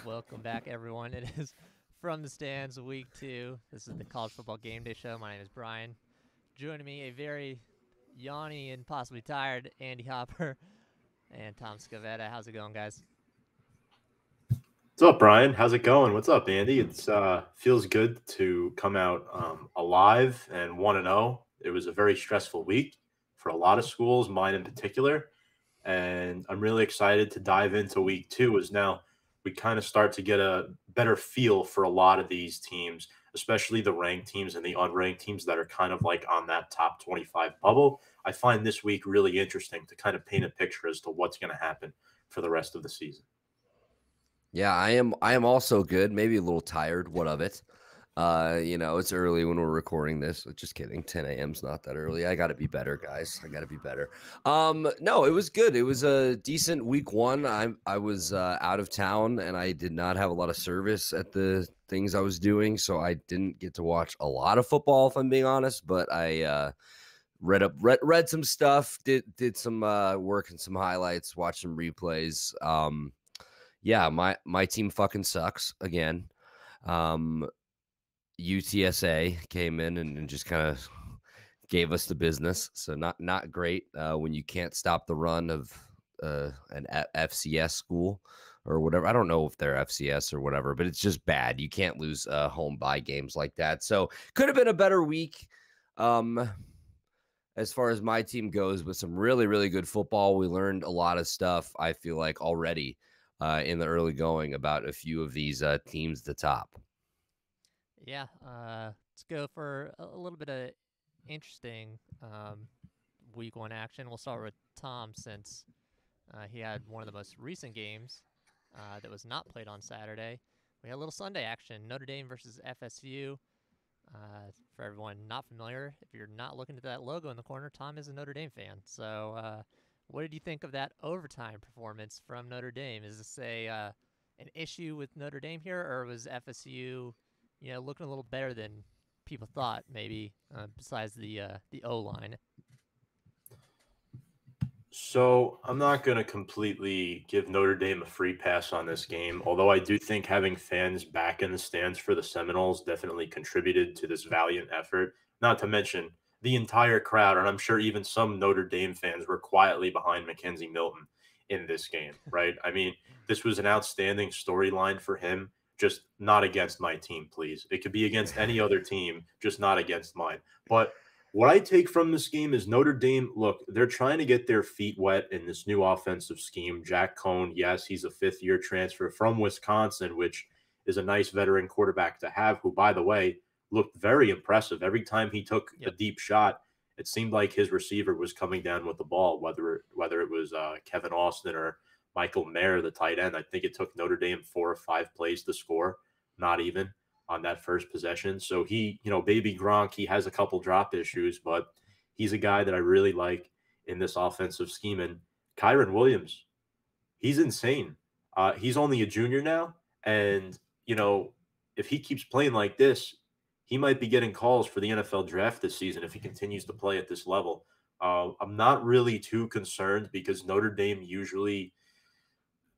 Welcome back, everyone. It is From the Stands, Week 2. This is the College Football Game Day Show. My name is Brian. Joining me, a very yawny and possibly tired Andy Hopper and Tom Scavetta. How's it going, guys? What's up, Brian? How's it going? What's up, Andy? It's feels good to come out alive and 1-0. It was a very stressful week for a lot of schools, mine in particular, and I'm really excited to dive into week 2 as now we kind of start to get a better feel for a lot of these teams, especially the ranked teams and the unranked teams that are kind of like on that top 25 bubble. I find this week really interesting to kind of paint a picture as to what's going to happen for the rest of the season. Yeah, I am also good. Maybe a little tired. What of it? It's early when we're recording this. Just kidding. 10 a.m.'s not that early. I got to be better, guys. I got to be better. No, it was good. It was a decent week 1. I was out of town and I did not have a lot of service at the things I was doing, so I didn't get to watch a lot of football, if I'm being honest. But I read some stuff, did some work and some highlights, watched some replays. Yeah, my team fucking sucks again. UTSA came in and just kind of gave us the business. So not great when you can't stop the run of an FCS school or whatever. I don't know if they're FCS or whatever, but it's just bad. You can't lose home bye games like that. So could have been a better week as far as my team goes, with some really, really good football. We learned a lot of stuff, I feel like, already in the early going about a few of these teams at the top. Yeah, let's go for a little bit of interesting Week 1 action. We'll start with Tom since he had one of the most recent games that was not played on Saturday. We had a little Sunday action, Notre Dame versus FSU. For everyone not familiar, if you're not looking at that logo in the corner, Tom is a Notre Dame fan. So what did you think of that overtime performance from Notre Dame? Is this an issue with Notre Dame here, or was FSU, looking a little better than people thought, maybe, besides the O-line? So I'm not going to completely give Notre Dame a free pass on this game, although I do think having fans back in the stands for the Seminoles definitely contributed to this valiant effort, not to mention the entire crowd, and I'm sure even some Notre Dame fans were quietly behind Mackenzie Milton in this game, right? I mean, this was an outstanding storyline for him, just not against my team, please. It could be against any other team, just not against mine. But what I take from this game is Notre Dame, look, they're trying to get their feet wet in this new offensive scheme. Jack Cohn, yes, he's a fifth-year transfer from Wisconsin, which is a nice veteran quarterback to have, who, by the way, looked very impressive. Every time he took a deep shot, it seemed like his receiver was coming down with the ball, whether it was Kevin Austin or Michael Mayer, the tight end. I think it took Notre Dame 4 or 5 plays to score, not even on that first possession. So he, baby Gronk, he has a couple drop issues, but he's a guy that I really like in this offensive scheme. And Kyron Williams, he's insane. He's only a junior now. And, if he keeps playing like this, he might be getting calls for the NFL draft this season if he continues to play at this level. I'm not really too concerned because Notre Dame usually –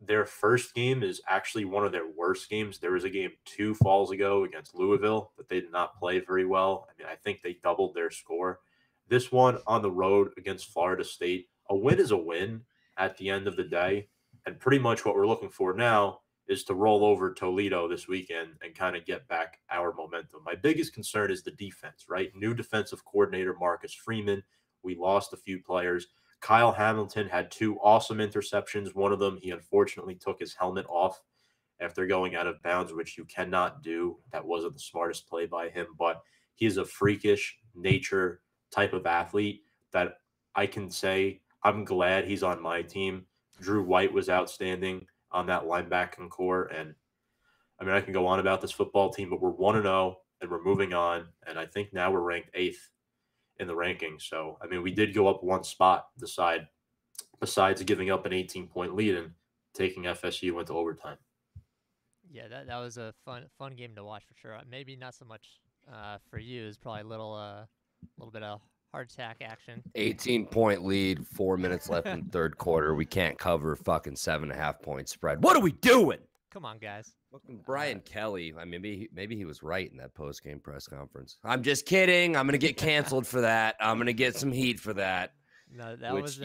their first game is actually one of their worst games. There was a game 2 falls ago against Louisville that they did not play very well. I mean, I think they doubled their score. This one on the road against Florida State, a win is a win at the end of the day. And pretty much what we're looking for now is to roll over Toledo this weekend and kind of get back our momentum. My biggest concern is the defense, right? New defensive coordinator, Marcus Freeman. We lost a few players. Kyle Hamilton had 2 awesome interceptions. One of them, he unfortunately took his helmet off after going out of bounds, which you cannot do. That wasn't the smartest play by him, but he is a freakish nature type of athlete that I can say I'm glad he's on my team. Drew White was outstanding on that linebacking core. And I mean, I can go on about this football team, but we're 1-0 and we're moving on. And I think now we're ranked 8th in the rankings. So, I mean, we did go up 1 spot besides giving up an 18-point lead and taking FSU into overtime. Yeah, that was a fun game to watch for sure. Maybe not so much for you. It's probably a little bit of hardtack action. 18-point lead, 4 minutes left in third quarter. We can't cover fucking 7.5-point spread. What are we doing? Come on, guys. Fucking Brian Kelly. I mean, maybe he was right in that post game press conference. I'm just kidding. I'm gonna get canceled for that. I'm gonna get some heat for that. No, that was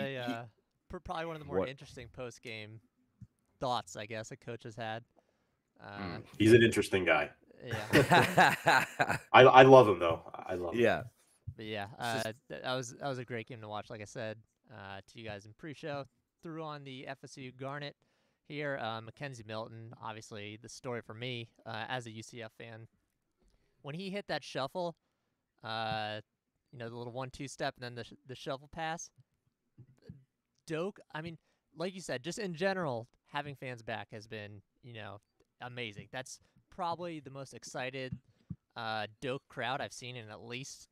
probably one of the more What? interesting post game thoughts, I guess, a coach has had. He's an interesting guy. Yeah. I love him though. I love him. Yeah. But yeah, that was a great game to watch. Like I said to you guys in pre-show, threw on the FSU Garnet here. Mackenzie Milton, obviously the story for me as a UCF fan. When he hit that shuffle, the little 1-2 step and then the shuffle pass, Doak. I mean, like you said, just in general, having fans back has been amazing. That's probably the most excited Doak crowd I've seen in at least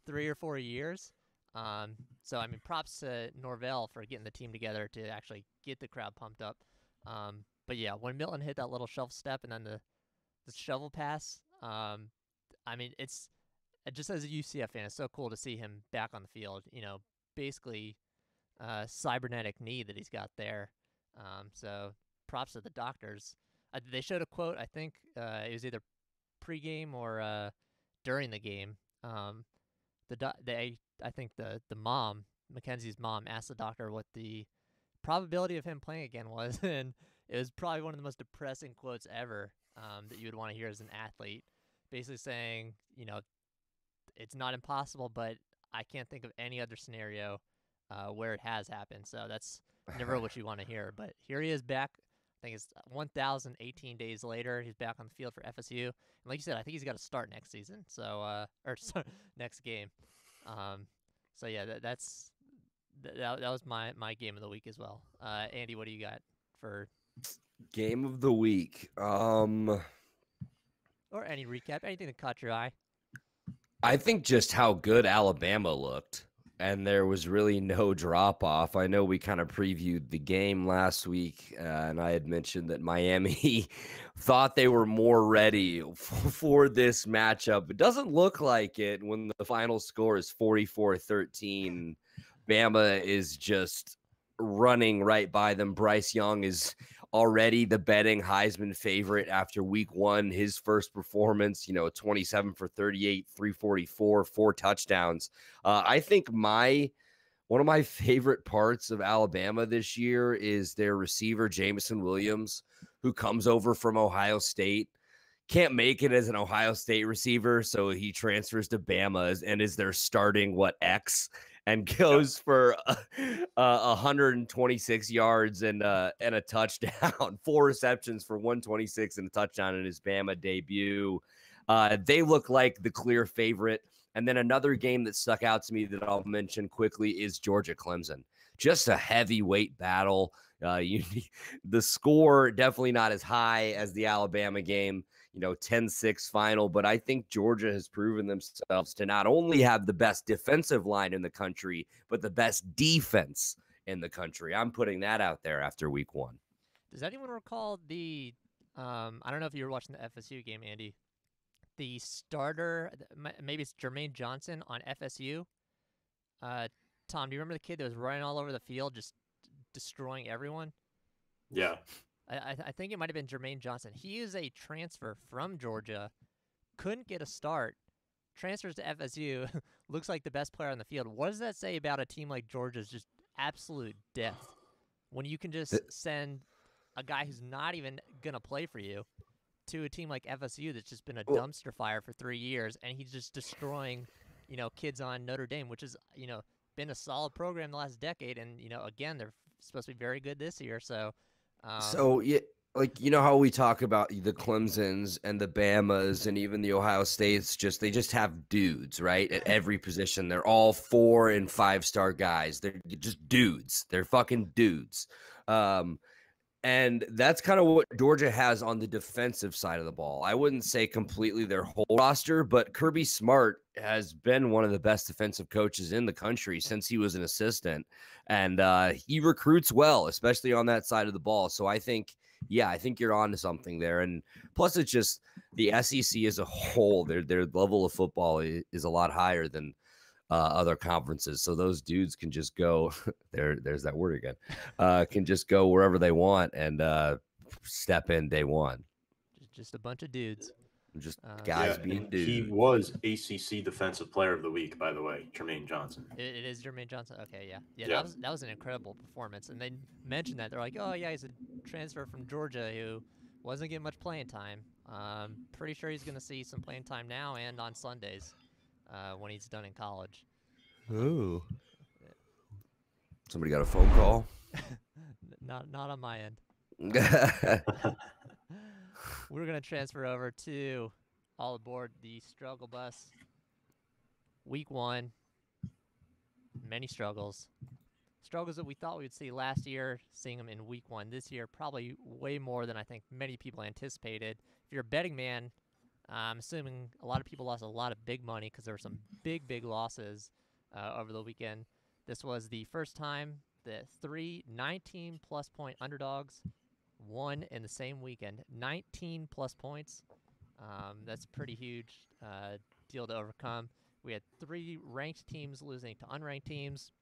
3 or 4 years. So, I mean, props to Norvell for getting the team together to actually get the crowd pumped up. But, yeah, when Milton hit that little shuffle step and then the shovel pass, I mean, it's just as a UCF fan, it's so cool to see him back on the field, basically cybernetic knee that he's got there. So props to the doctors. They showed a quote, I think it was either pregame or during the game. I think the mom, Mackenzie's mom, asked the doctor what the probability of him playing again was, and it was probably one of the most depressing quotes ever that you would want to hear as an athlete. Basically saying, it's not impossible, but I can't think of any other scenario where it has happened. So that's never what you want to hear. But here he is back. I think it's 1,018 days later. He's back on the field for FSU. And like you said, I think he's got to start next season. So next game. So yeah, that was my game of the week as well. Andy, what do you got for game of the week? Or any recap, anything that caught your eye? I think just how good Alabama looked, and there was really no drop-off. I know we kind of previewed the game last week, and I had mentioned that Miami thought they were more ready for this matchup. It doesn't look like it when the final score is 44-13. Bama is just running right by them. Bryce Young is already the betting Heisman favorite after week one. His first performance, 27 for 38, 344, 4 touchdowns. I think one of my favorite parts of Alabama this year is their receiver, Jameson Williams, who comes over from Ohio State. Can't make it as an Ohio State receiver, so he transfers to Bama and is their starting X, and goes for 126 yards and a touchdown, 4 receptions for 126 and a touchdown in his Bama debut. They look like the clear favorite. And then another game that stuck out to me that I'll mention quickly is Georgia-Clemson. Just a heavyweight battle. The score definitely not as high as the Alabama game, 10-6 final, but I think Georgia has proven themselves to not only have the best defensive line in the country, but the best defense in the country. I'm putting that out there after week one. Does anyone recall the, I don't know if you were watching the FSU game, Andy, the starter, maybe it's Jermaine Johnson on FSU. Tom, do you remember the kid that was running all over the field, just destroying everyone? Yeah. I think it might have been Jermaine Johnson. He is a transfer from Georgia, couldn't get a start, transfers to FSU, looks like the best player on the field. What does that say about a team like Georgia's just absolute death when you can just send a guy who's not even going to play for you to a team like FSU that's just been a dumpster fire for 3 years, and he's just destroying, kids on Notre Dame, which is, been a solid program the last decade, and, again, they're supposed to be very good this year, so... yeah, how we talk about the Clemsons and the Bamas and even the Ohio States, they just have dudes, right? At every position. They're all 4- and 5-star guys. They're just dudes. They're fucking dudes. And that's kind of what Georgia has on the defensive side of the ball. I wouldn't say completely their whole roster, but Kirby Smart has been one of the best defensive coaches in the country since he was an assistant. And he recruits well, especially on that side of the ball. So I think you're on to something there. And plus, it's just the SEC as a whole, their level of football is a lot higher than other conferences. So those dudes can just go there's that word again, can just go wherever they want and step in day one. just a bunch of dudes. Just Um, guys Yeah, being and he dudes. was ACC Defensive Player of the Week, by the way, Jermaine Johnson. it is Jermaine Johnson. Okay, yeah, yeah. Yeah. That was an incredible performance. And they mentioned that they're like, oh yeah, he's a transfer from Georgia who wasn't getting much playing time. Pretty sure he's gonna see some playing time now and on Sundays when he's done in college. Oh. Somebody got a phone call. Not on my end. We're gonna transfer over to all aboard the struggle bus. Week 1, many struggles. Struggles that we thought we would see last year, seeing them in week 1 this year, probably way more than I think many people anticipated. If you're a betting man, I'm assuming a lot of people lost a lot of big money because there were some big losses over the weekend. This was the first time that 3 19-plus point underdogs won in the same weekend. 19-plus points. That's a pretty huge deal to overcome. We had 3 ranked teams losing to unranked teams.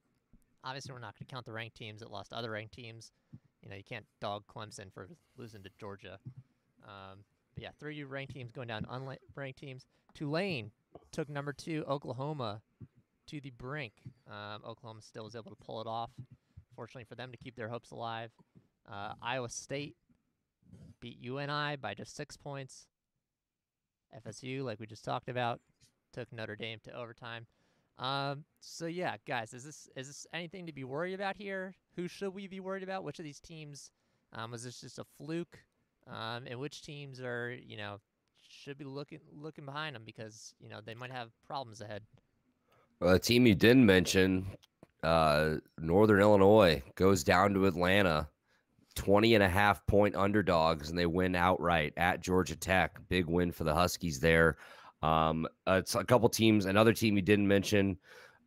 Obviously, we're not going to count the ranked teams that lost to other ranked teams. You know, you can't dog Clemson for losing to Georgia. But yeah, 3 ranked teams going down unranked teams. Tulane took number 2 Oklahoma to the brink. Oklahoma still was able to pull it off. Fortunately for them to keep their hopes alive. Iowa State beat UNI by just 6 points. FSU, like we just talked about, took Notre Dame to overtime. So yeah, guys, is this anything to be worried about here? Who should we be worried about? Which of these teams was this just a fluke? And which teams are, should be looking behind them because, they might have problems ahead. A team you didn't mention, Northern Illinois goes down to Atlanta, 20.5-point underdogs, and they win outright at Georgia Tech. Big win for the Huskies there. It's a couple teams. Another team you didn't mention,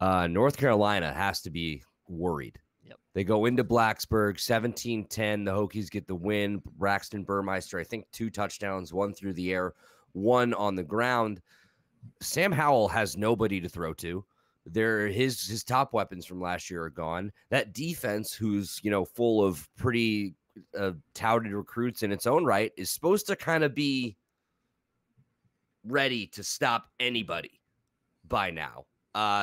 North Carolina has to be worried. Yep. They go into Blacksburg, 17-10. The Hokies get the win. Braxton Burmeister, I think 2 touchdowns, 1 through the air, 1 on the ground. Sam Howell has nobody to throw to. His top weapons from last year are gone. That defense, who's full of pretty touted recruits in its own right, is supposed to kind of be ready to stop anybody by now.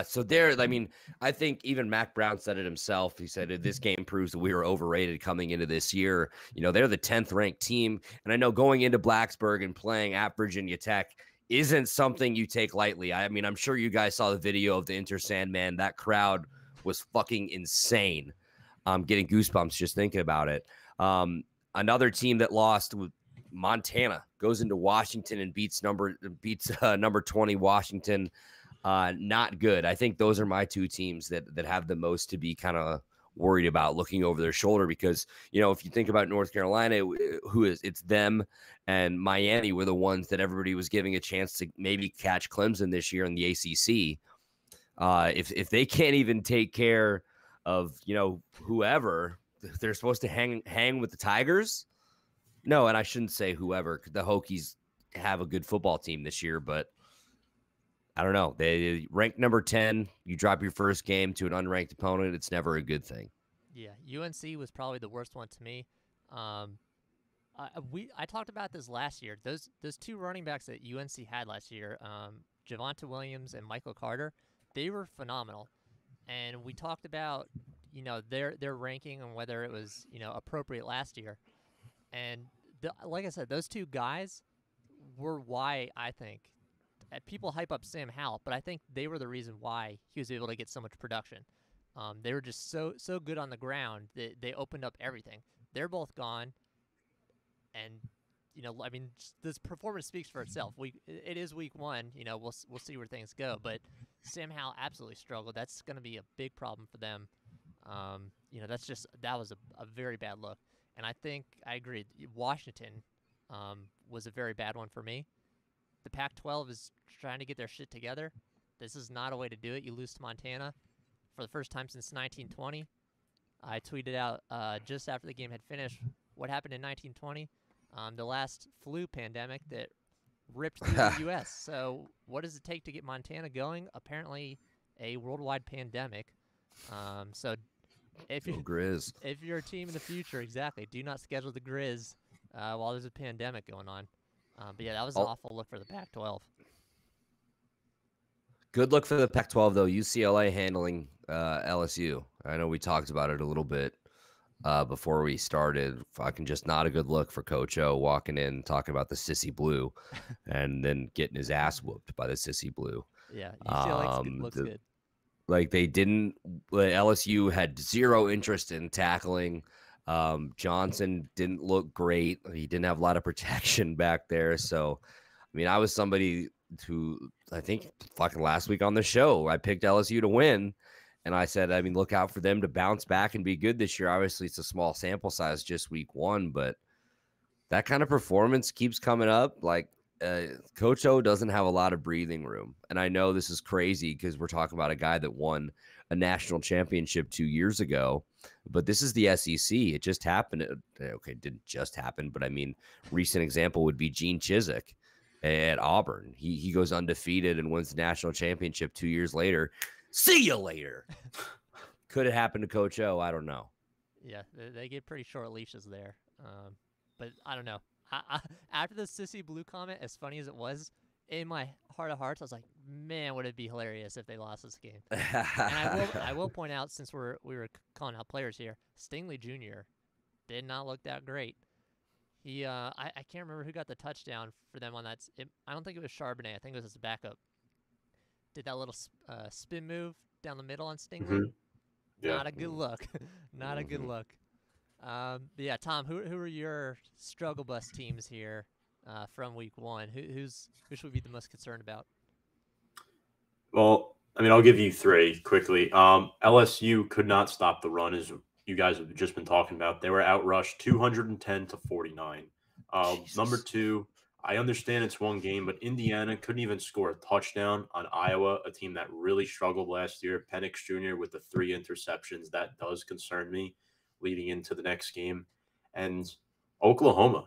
So there, I mean, I think even Mac Brown said it himself. He said, this game proves that we were overrated coming into this year. They're the 10th ranked team. And I know going into Blacksburg and playing at Virginia Tech isn't something you take lightly. I mean, I'm sure you guys saw the video of the Inter Sandman. That crowd was fucking insane. I'm getting goosebumps just thinking about it. Another team that lost, Montana, goes into Washington and beats number 20 Washington. Not good. I think those are my 2 teams that have the most to be kind of worried about looking over their shoulder because, if you think about North Carolina, it's them and Miami were the ones that everybody was giving a chance to maybe catch Clemson this year in the ACC. If they can't even take care of, whoever, they're supposed to hang with the Tigers. No, and I shouldn't say whoever. The Hokies have a good football team this year, but I don't know. They ranked number 10. You drop your first game to an unranked opponent. It's never a good thing. Yeah, UNC was probably the worst one to me. I talked about this last year. Those 2 running backs that UNC had last year, Javonte Williams and Michael Carter, they were phenomenal. And we talked about, their ranking and whether it was, appropriate last year. And like I said, those 2 guys were why I think people hype up Sam Howell, but I think they were the reason why he was able to get so much production. They were just so good on the ground that they opened up everything. They're both gone, and I mean, this performance speaks for itself. It is week 1. We'll see where things go, but Sam Howell absolutely struggled. That's going to be a big problem for them. That was a very bad look, and I think I agree. Washington was a very bad one for me. The Pac-12 is trying to get their shit together. This is not a way to do it. You lose to Montana for the first time since 1920. I tweeted out just after the game had finished what happened in 1920, the last flu pandemic that ripped through the U.S. So what does it take to get Montana going? Apparently a worldwide pandemic. So if you're a team in the future, exactly, do not schedule the Grizz while there's a pandemic going on. But yeah, that was an awful look for the Pac-12. Good look for the Pac-12 though. UCLA handling LSU. I know we talked about it a little bit before we started. Fucking just not a good look for Coach O walking in talking about the sissy blue, and then getting his ass whooped by the sissy blue. Yeah, UCLA looks good. Like they didn't. LSU had zero interest in tackling. Johnson didn't look great. He didn't have a lot of protection back there. So, I mean, I was somebody who I think fucking last week on the show, I picked LSU to win. And I said, I mean, look out for them to bounce back and be good this year. Obviously, it's a small sample size, just week one, but that kind of performance keeps coming up. Like, Coach O doesn't have a lot of breathing room. And I know this is crazy because we're talking about a guy that won a national championship 2 years ago, but this is the SEC. It just happened. Okay, it didn't just happen, but I mean, recent example would be Gene Chizik at Auburn. He goes undefeated and wins the national championship 2 years later. See you later. Could it happen to Coach O? I don't know. Yeah, they get pretty short leashes there. But I don't know. After the sissy blue comment, as funny as it was, in my heart of hearts, I was like, man, would it be hilarious if they lost this game? And I will point out, since we were calling out players here, Stingley Jr. did not look that great. He I can't remember who got the touchdown for them on that. I don't think it was Charbonnet. I think it was his backup. Did that little spin move down the middle on Stingley. Mm-hmm. Yeah. Not a good look. Not a good look. But yeah, Tom, who are your struggle bus teams here from week one? Who should we be the most concerned about? Well, I mean, I'll give you three quickly. LSU could not stop the run, as you guys have just been talking about. They were outrushed 210 to 49. Number two, I understand it's one game, but Indiana couldn't even score a touchdown on Iowa, a team that really struggled last year. Penix Jr. with the 3 interceptions. That does concern me leading into the next game. And Oklahoma.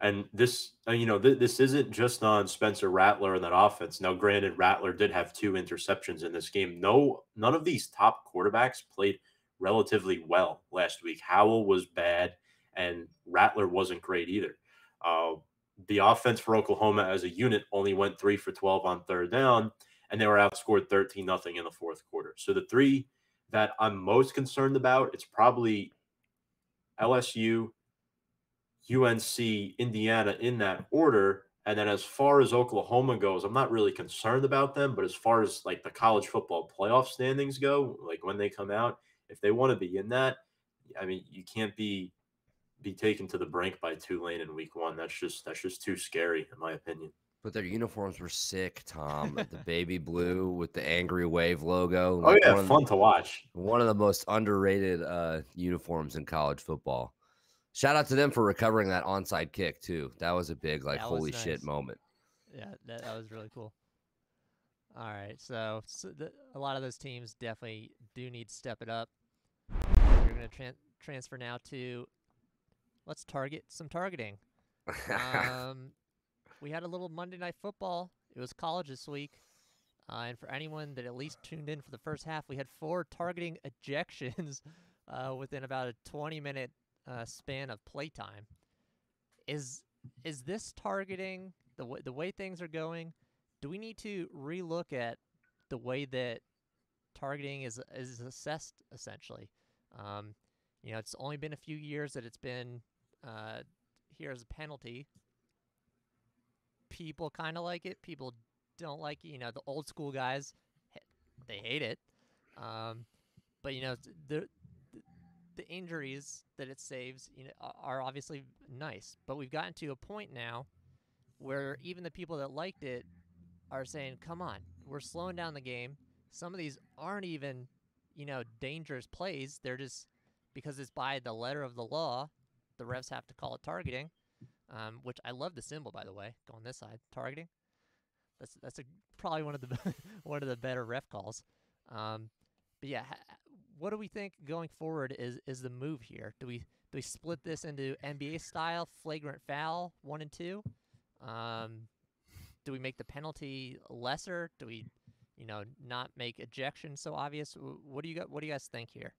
And this, this isn't just on Spencer Rattler and that offense. Now, granted, Rattler did have 2 interceptions in this game. None of these top quarterbacks played relatively well last week. Howell was bad, and Rattler wasn't great either. The offense for Oklahoma as a unit only went 3 for 12 on third down, and they were outscored 13-0 in the fourth quarter. So the three that I'm most concerned about, it's probably LSU, UNC, Indiana in that order. And then as far as Oklahoma goes, I'm not really concerned about them. But as far as like the college football playoff standings go, like when they come out, if they want to be in that, I mean, you can't be taken to the brink by Tulane in week one. That's just too scary, in my opinion. But their uniforms were sick, Tom. The baby blue with the Angry Wave logo. Like, oh, yeah, fun to watch. One of the most underrated uniforms in college football. Shout out to them for recovering that onside kick, too. That was a big, holy shit moment. Yeah, that was really cool. All right, so a lot of those teams definitely do need to step it up. We're going to transfer now to let's target some targeting. We had a little Monday Night Football. It was college this week. And for anyone that at least tuned in for the first half, we had 4 targeting ejections within about a 20-minute span of playtime. Is this targeting, the way things are going, do we need to relook at the way that targeting is assessed, essentially? It's only been a few years that it's been here as a penalty. People kind of like it. People don't like it. The old school guys, they hate it. But the injuries that it saves, are obviously nice. But we've gotten to a point now where even the people that liked it are saying, "Come on, we're slowing down the game." Some of these aren't even, dangerous plays. They're just because it's by the letter of the law. The refs have to call it targeting. Which I love the symbol, by the way. Go on this side, targeting. That's probably one of the better ref calls. But yeah, what do we think going forward is the move here? Do we split this into NBA style flagrant foul 1 and 2? Do we make the penalty lesser? Do we, not make ejection so obvious? What do you guys think here?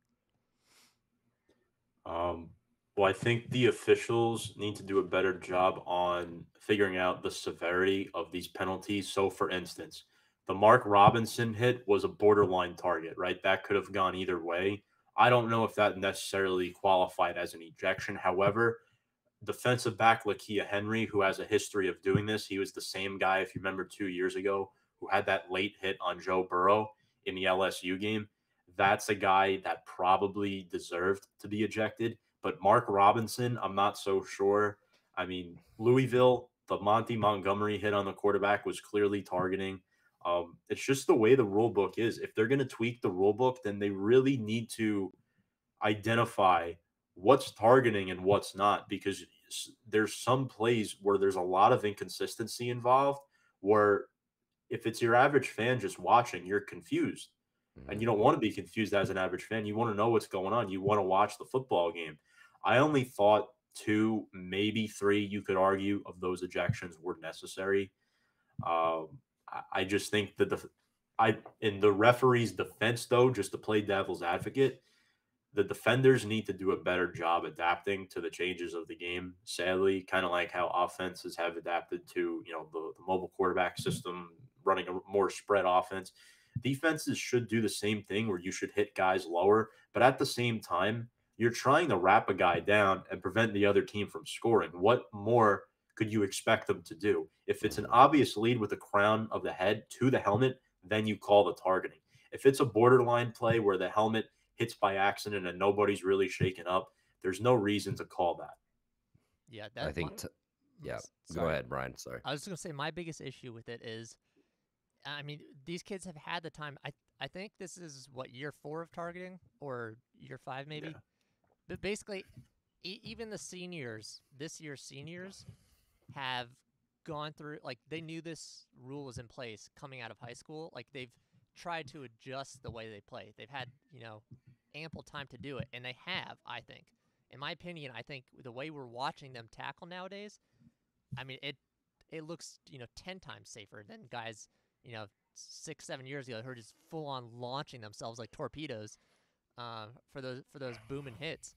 Well, I think the officials need to do a better job on figuring out the severity of these penalties. So, for instance, the Mark Robinson hit was a borderline target, right? That could have gone either way. I don't know if that necessarily qualified as an ejection. However, defensive back Lakia Henry, who has a history of doing this. He was the same guy, if you remember, 2 years ago, who had that late hit on Joe Burrow in the LSU game. That's a guy that probably deserved to be ejected. But Mark Robinson, I'm not so sure. I mean, Louisville, the Monty Montgomery hit on the quarterback was clearly targeting. It's just the way the rule book is. If they're going to tweak the rule book, then they really need to identify what's targeting and what's not, because there's some plays where there's a lot of inconsistency involved, where if it's your average fan just watching, you're confused. And Mhm. you don't want to be confused as an average fan. You want to know what's going on. You want to watch the football game. I only thought two, maybe three, you could argue, of those ejections were necessary. I just think that in the referee's defense, though, just to play devil's advocate, the defenders need to do a better job adapting to the changes of the game. Sadly, kind of like how offenses have adapted to the mobile quarterback system, running a more spread offense. Defenses should do the same thing, where you should hit guys lower, but at the same time, you're trying to wrap a guy down and prevent the other team from scoring. What more could you expect them to do? If it's an Mhm. obvious lead with the crown of the head to the helmet, then you call the targeting. If it's a borderline play where the helmet hits by accident and nobody's really shaken up, there's no reason to call that. Yeah, I that my think, yeah. Go sorry. ahead, Brian. Sorry. I was just gonna say my biggest issue with it is, I mean, these kids have had the time. I think this is what, year 4 of targeting, or year 5 maybe. Yeah. But basically, even the seniors, this year's seniors, have gone through, like, they knew this rule was in place coming out of high school. Like, they've tried to adjust the way they play. They've had, ample time to do it, and they have, I think. In my opinion, I think the way we're watching them tackle nowadays, I mean, it looks, 10 times safer than guys, 6, 7 years ago who are just full on launching themselves like torpedoes, for those booming hits.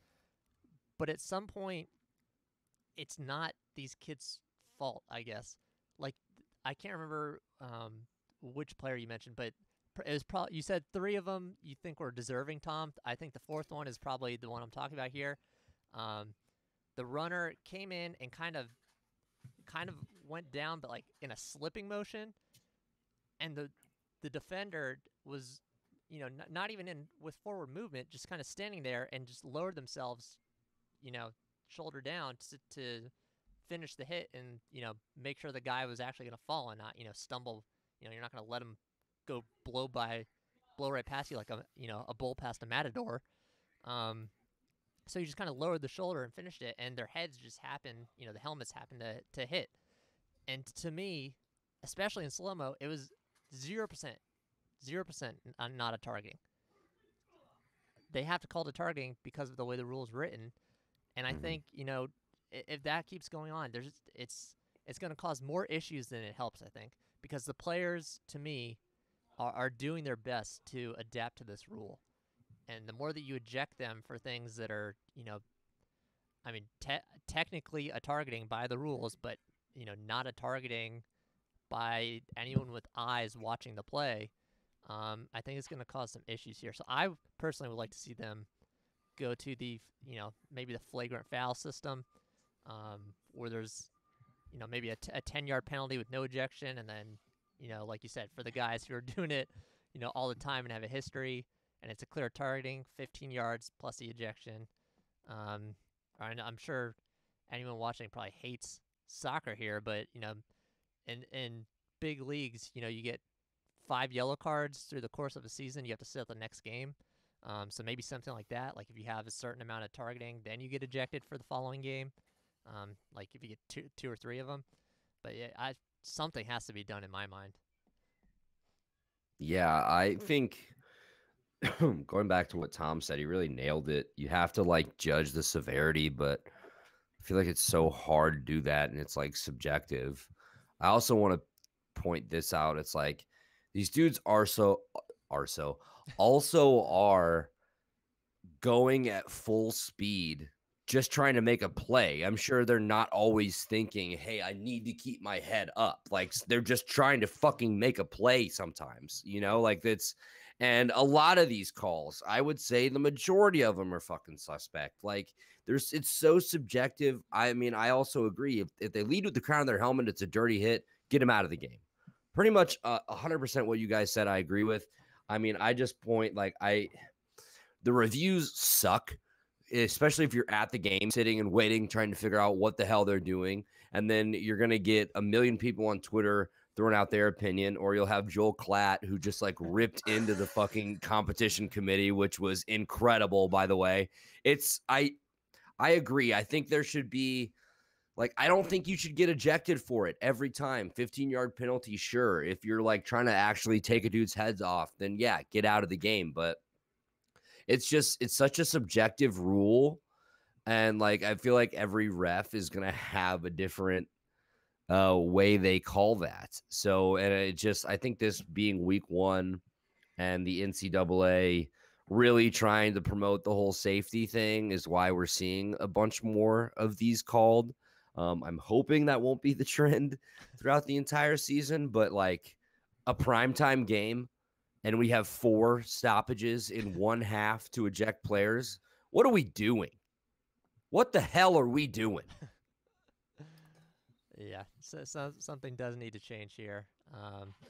But at some point, it's not these kids' fault, I guess. Like, I can't remember which player you mentioned, but it was probably, you said 3 of them you think were deserving, Tom. I think the 4th one is probably the one I'm talking about here. Um, the runner came in and kind of went down, but like in a slipping motion, and the defender was, not even in with forward movement, just kind of standing there and just lowered themselves, you know, shoulder down to finish the hit, and make sure the guy was actually going to fall and not stumble. You're not going to let him go blow right past you like a bull past a matador. Um, so you just kind of lowered the shoulder and finished it, and their heads just happen, the helmets happen to hit. And to me, especially in slow mo, it was 0%, 0% not a targeting. They have to call the targeting because of the way the rule is written, and I Mhm. think if that keeps going on, it's going to cause more issues than it helps. I think, because the players, to me, are doing their best to adapt to this rule, and the more that you eject them for things that are, I mean, technically a targeting by the rules, but not a targeting by anyone with eyes watching the play, I think it's going to cause some issues here. So I personally would like to see them go to the, maybe the flagrant foul system, where there's, maybe a 10-yard penalty with no ejection, and then, like you said, for the guys who are doing it, all the time and have a history, and it's a clear targeting, 15 yards plus the ejection. Um, and I'm sure anyone watching probably hates soccer here, but in big leagues, you get 5 yellow cards through the course of a season. You have to sit out the next game. So maybe something like that. Like, if you have a certain amount of targeting, then you get ejected for the following game. Like if you get two or 3 of them. But yeah, something has to be done in my mind. Yeah, I think going back to what Tom said, he really nailed it. You have to like judge the severity, but I feel like it's so hard to do that, and it's like subjective. I also want to point this out. It's like these dudes are so also are going at full speed just trying to make a play. I'm sure they're not always thinking, hey, I need to keep my head up. Like they're just trying to fucking make a play sometimes, like that's, and a lot of these calls, I would say the majority of them are fucking suspect. Like it's so subjective. I mean, I also agree. If they lead with the crown of their helmet, it's a dirty hit, get them out of the game. Pretty much 100% what you guys said, I agree with. I mean, I just point the reviews suck, especially if you're at the game sitting and waiting, trying to figure out what the hell they're doing. And then you're going to get a million people on Twitter throwing out their opinion, or you'll have Joel Klatt, who just like ripped into the fucking competition committee, which was incredible, by the way. I agree. I think there should be, like, I don't think you should get ejected for it every time. 15-yard penalty, sure. If you're like trying to actually take a dude's heads off, then yeah, get out of the game. But it's such a subjective rule. And like, I feel like every ref is going to have a different way they call that. So, and I think this being week 1 and the NCAA really trying to promote the whole safety thing is why we're seeing a bunch more of these called. I'm hoping that won't be the trend throughout the entire season, but like a primetime game and we have 4 stoppages in one half to eject players. What are we doing? What the hell are we doing? Yeah, so something does need to change here,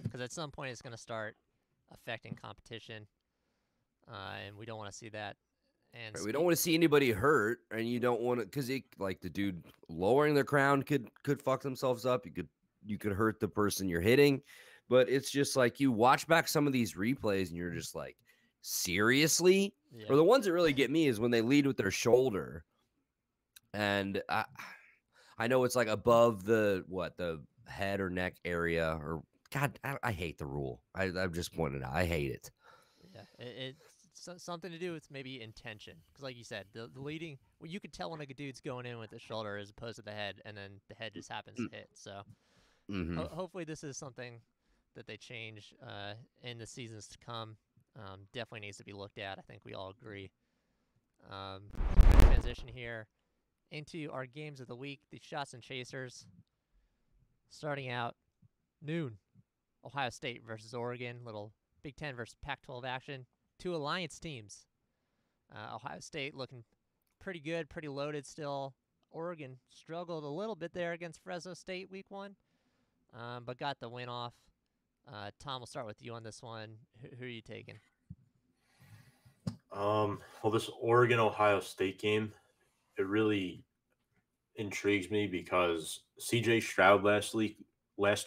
because at some point it's going to start affecting competition, and we don't want to see that. And we don't want to see anybody hurt, and you don't want to, because like the dude lowering their crown could fuck themselves up. You could hurt the person you're hitting, but it's just like you watch back some of these replays and you're just like, seriously? Yeah. Or the ones that really get me is when they lead with their shoulder, and I know it's like above the head or neck area, or God, I hate the rule. I've just pointed out, I hate it. Yeah, it's something to do with maybe intention, because like you said, the leading, well, you could tell when a dude's going in with the shoulder as opposed to the head, and then the head just happens to hit. So hopefully this is something that they change in the seasons to come. Definitely needs to be looked at. I think we all agree. Transition here into our games of the week, the shots and chasers. Starting out noon, Ohio State versus Oregon, little Big Ten versus Pac-12 action. 2 alliance teams. Ohio State looking pretty good, pretty loaded still. Oregon struggled a little bit there against Fresno State week 1, but got the win off. Tom, we'll start with you on this one. Who are you taking? Well, this Oregon-Ohio State game, it really intrigues me because CJ Stroud last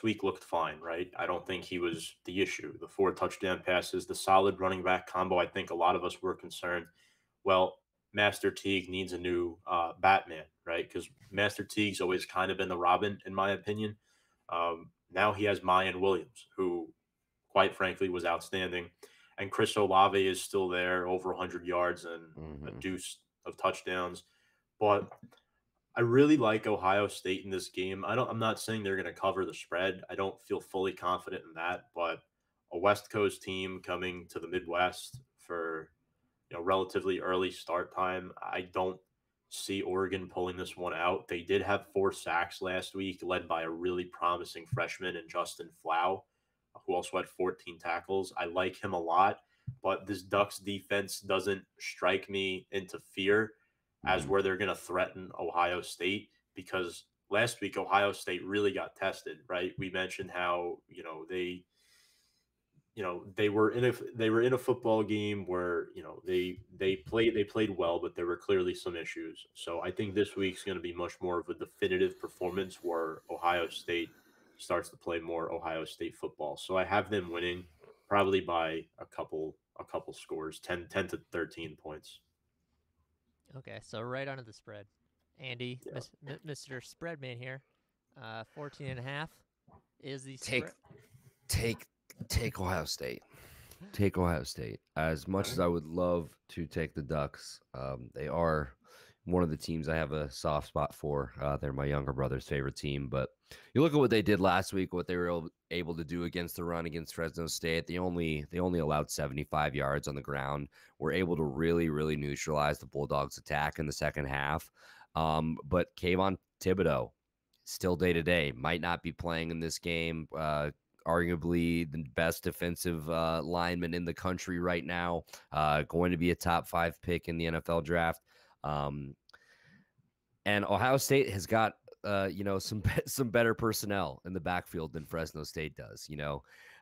week looked fine, right? I don't think he was the issue. The 4 touchdown passes, the solid running back combo. I think a lot of us were concerned, well, Master Teague needs a new Batman, right? Because Master Teague's always kind of been the Robin, in my opinion. Now he has Mayan Williams, who, quite frankly, was outstanding. And Chris Olave is still there, over 100 yards and a deuce of touchdowns. But I really like Ohio State in this game. I'm not saying they're going to cover the spread. I don't feel fully confident in that, but a West Coast team coming to the Midwest for, relatively early start time, I don't see Oregon pulling this one out. They did have 4 sacks last week, led by a really promising freshman in Justin Flau, who also had 14 tackles. I like him a lot, but this Ducks defense doesn't strike me into fear as where they're going to threaten Ohio State, because last week Ohio State really got tested, right? We mentioned how, they were in a football game where, they played well, but there were clearly some issues. So I think this week's going to be much more of a definitive performance where Ohio State starts to play more Ohio State football. So I have them winning probably by a couple scores, 10 to 13 points. Okay, so right under the spread. Andy, Yeah. Mr. Spreadman here. 14.5 is the spread. Take Ohio State. Take Ohio State. As much as I would love to take the Ducks, they are one of the teams I have a soft spot for. They're my younger brother's favorite team, but You look at what they did last week, what they were able to do against the run against Fresno State. They only allowed 75 yards on the ground. Were able to really neutralize the Bulldogs' attack in the second half. But Kayvon Thibodeau, still day to day, might not be playing in this game. Arguably the best defensive lineman in the country right now. Going to be a top 5 pick in the NFL draft. And Ohio State has got some better personnel in the backfield than Fresno State does.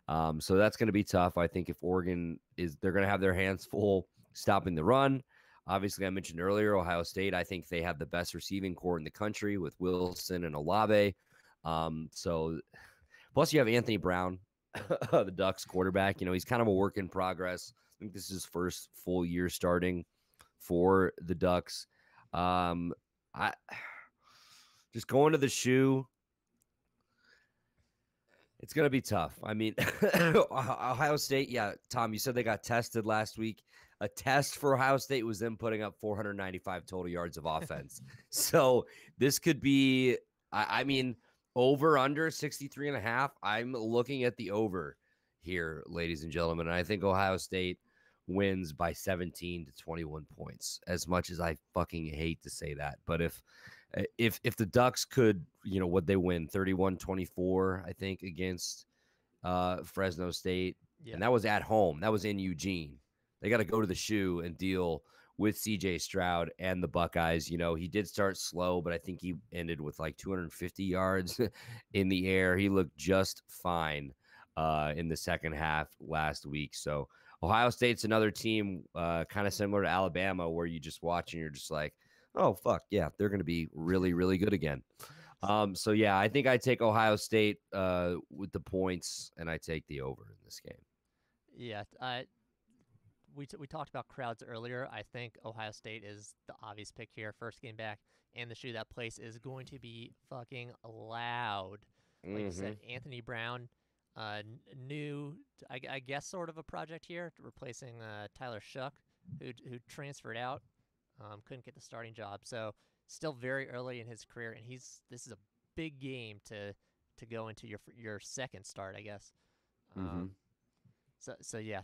So that's going to be tough. I think if Oregon they're going to have their hands full stopping the run. Obviously, I mentioned earlier Ohio State. I think they have the best receiving core in the country with Wilson and Olave. So plus you have Anthony Brown, the Ducks quarterback. He's kind of a work in progress. I think this is his first full year starting for the Ducks. I just going to the shoe. It's going to be tough. I mean, Ohio State, yeah, Tom, you said they got tested last week. A test for Ohio State was them putting up 495 total yards of offense. So this could be, I mean, over, under 63.5. I'm looking at the over here, ladies and gentlemen. And I think Ohio State wins by 17 to 21 points, as much as I fucking hate to say that. But if the Ducks could, what they win 31-24, I think, against Fresno State. Yeah. And that was at home. That was in Eugene. They got to go to the shoe and deal with CJ Stroud and the Buckeyes. He did start slow, but I think he ended with like 250 yards in the air. He looked just fine in the second half last week. So Ohio State's another team kind of similar to Alabama, where you just watch and you're just like, oh, fuck, yeah, they're going to be really good again. So, yeah, I think I take Ohio State with the points, and I take the over in this game. Yeah, we talked about crowds earlier. I think Ohio State is the obvious pick here. First game back, and the shoe, that place is going to be fucking loud. Like you said, Anthony Brown, new, I guess, sort of a project here, replacing Tyler Shuck, who transferred out. Couldn't get the starting job, so still very early in his career, and this is a big game to go into your second start, I guess. So yeah,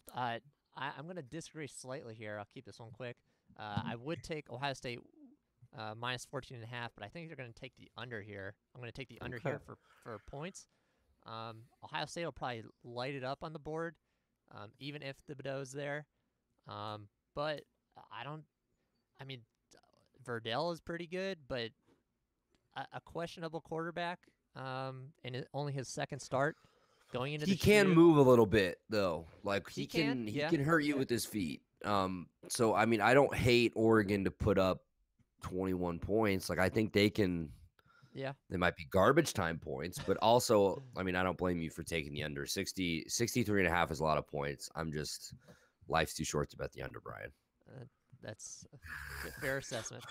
I'm gonna disagree slightly here. I'll keep this one quick. I would take Ohio State minus 14.5, but I think they're gonna take the under here. I'm gonna take the under here for points. Ohio State will probably light it up on the board, even if Thibodeau's there. But I mean, Verdell is pretty good, but a questionable quarterback, and only his second start going into. He can move a little bit though. Like he can hurt you with his feet. So I mean, I don't hate Oregon to put up 21 points. Like I think they can. Yeah. They might be garbage time points, but also, I mean, I don't blame you for taking the under. 63.5 is a lot of points. I'm just, life's too short to bet the under, Brian. That's a fair assessment.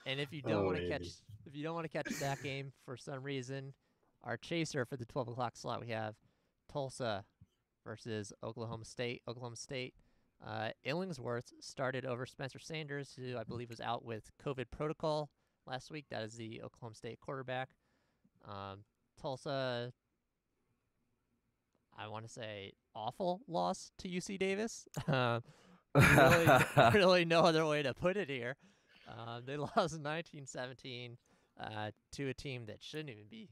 And if you don't want to catch that game for some reason, our chaser for the 12 o'clock slot, we have Tulsa versus Oklahoma State. Illingsworth started over Spencer Sanders, who I believe was out with COVID protocol last week. That is the Oklahoma State quarterback. Tulsa, I want to say, awful loss to UC Davis. Really no other way to put it here. They lost 19-17 to a team that shouldn't even be,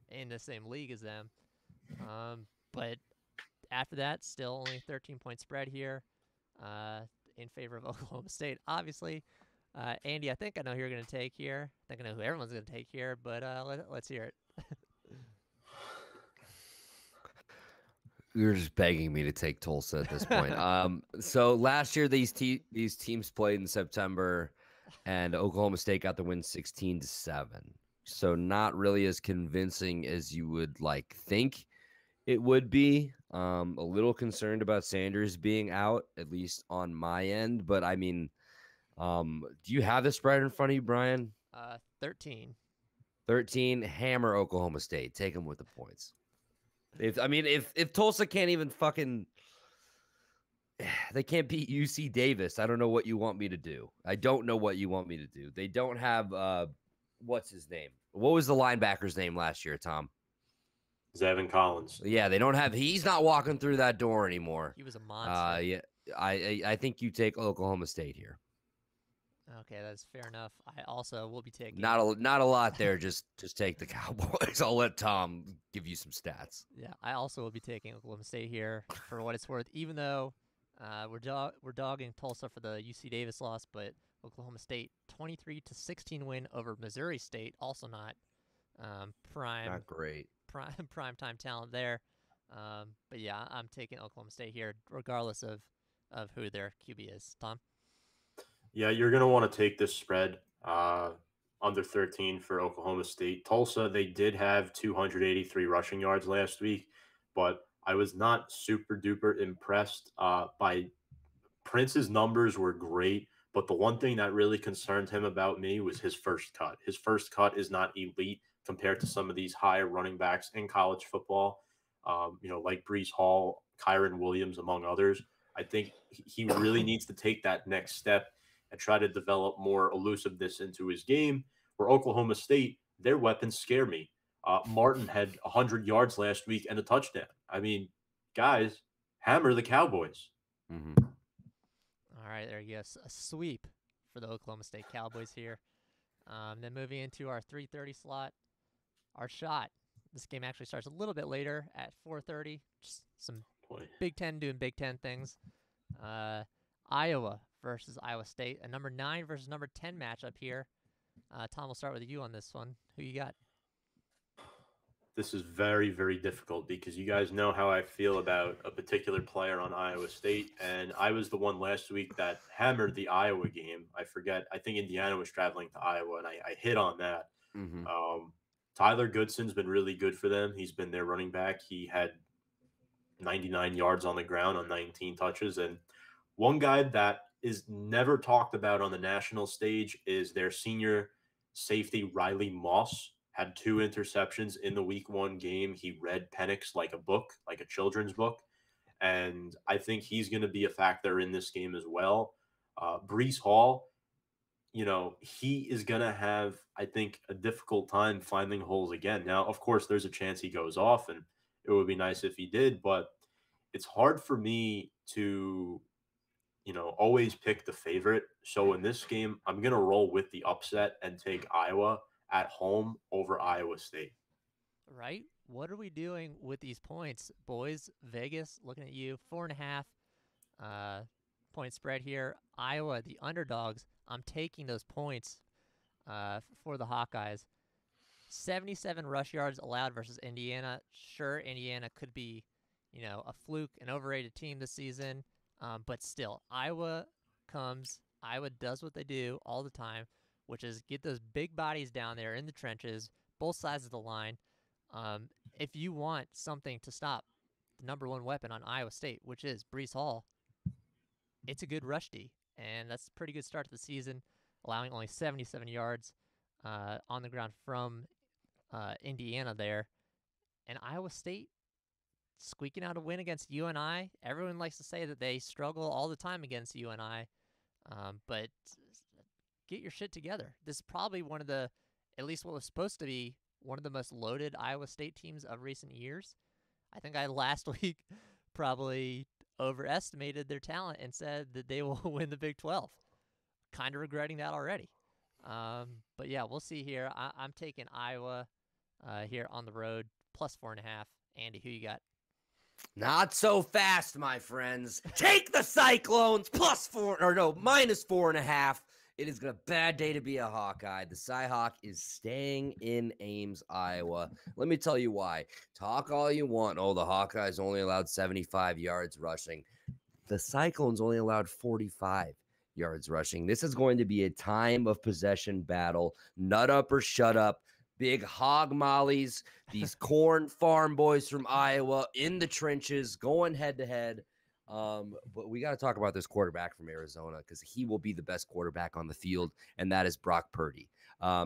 in the same league as them. But after that, still only 13-point spread here in favor of Oklahoma State. Obviously, Andy, I think I know who you're going to take here. I think I know who everyone's going to take here, but let's hear it. You're just begging me to take Tulsa at this point. So last year, these teams played in September, and Oklahoma State got the win 16-7. So not really as convincing as you would think it would be. A little concerned about Sanders being out, at least on my end. But I mean, do you have the spread in front of you, Brian? 13. 13. Hammer Oklahoma State. Take them with the points. If Tulsa can't even they can't beat UC Davis, I don't know what you want me to do. I don't know what you want me to do. They don't have what's his name? What was the linebacker's name last year, Tom? Zevin Collins. Yeah, they don't have. He's not walking through that door anymore. He was a monster. Yeah, I think you take Oklahoma State here. Okay, that's fair enough. I also will be taking Not a lot there. Just take the Cowboys. I'll let Tom give you some stats. Yeah, I also will be taking Oklahoma State here for what it's worth. Even though we're dogging Tulsa for the UC Davis loss, but Oklahoma State 23-16 win over Missouri State, also not prime. Not great. Prime time talent there. But yeah, I'm taking Oklahoma State here, regardless of who their QB is. Tom? Yeah, you're going to want to take this spread under 13 for Oklahoma State. Tulsa, they did have 283 rushing yards last week, but I was not super duper impressed by Prince's numbers were great, but the one thing that really concerned him about me was his first cut. His first cut is not elite compared to some of these higher running backs in college football, like Brees Hall, Kyron Williams, among others. I think he really needs to take that next step and try to develop more elusiveness into his game. For Oklahoma State, their weapons scare me. Martin had 100 yards last week and a touchdown. I mean, guys, hammer the Cowboys. Mm-hmm. All right, there you go. A sweep for the Oklahoma State Cowboys here. Then moving into our 3:30 slot, our shot. This game actually starts a little bit later at 4:30. Just some Big Ten doing Big Ten things. Iowa versus Iowa State, a number 9 versus number 10 matchup here. Tom, we'll start with you on this one. Who you got? This is very, very difficult because you guys know how I feel about a particular player on Iowa State, and I was the one last week that hammered the Iowa game. I think Indiana was traveling to Iowa, and I hit on that. Mm-hmm. Tyler Goodson's been really good for them. He's been their running back. He had 99 yards on the ground on 19 touches, and one guy that is never talked about on the national stage is their senior safety, Riley Moss. Had 2 interceptions in the week 1 game. He read Penix like a book, like a children's book. And I think he's going to be a factor in this game as well. Brees Hall, he is going to have, I think, a difficult time finding holes again. Now, of course, there's a chance he goes off, and it would be nice if he did. But it's hard for me to always pick the favorite. So in this game, I'm going to roll with the upset and take Iowa at home over Iowa State. Right? What are we doing with these points, boys? Vegas, looking at you, 4.5 point spread here. Iowa, the underdogs. I'm taking those points for the Hawkeyes. 77 rush yards allowed versus Indiana. Sure, Indiana could be, a fluke, an overrated team this season. But still, Iowa does what they do all the time, which is get those big bodies down there in the trenches, both sides of the line. If you want something to stop the number 1 weapon on Iowa State, which is Brees Hall, it's a good rush D, and that's a pretty good start to the season, allowing only 77 yards on the ground from Indiana there. And Iowa State squeaking out a win against UNI. Everyone likes to say that they struggle all the time against UNI, but get your shit together. This is probably one of the, at least what was supposed to be, one of the most loaded Iowa State teams of recent years. I think I last week probably overestimated their talent and said that they will win the Big 12. Kind of regretting that already. But yeah, we'll see here. I'm taking Iowa here on the road, plus 4.5. Andy, who you got? Not so fast, my friends. Take the Cyclones minus 4.5. It is a bad day to be a Hawkeye. The Cyhawk is staying in Ames, Iowa. Let me tell you why. Talk all you want. Oh, the Hawkeyes only allowed 75 yards rushing. The Cyclones only allowed 45 yards rushing. This is going to be a time of possession battle. Nut up or shut up. Big hog mollies. These corn farm boys from Iowa in the trenches going head to head. But we got to talk about this quarterback from Arizona because he will be the best quarterback on the field, and that is Brock Purdy.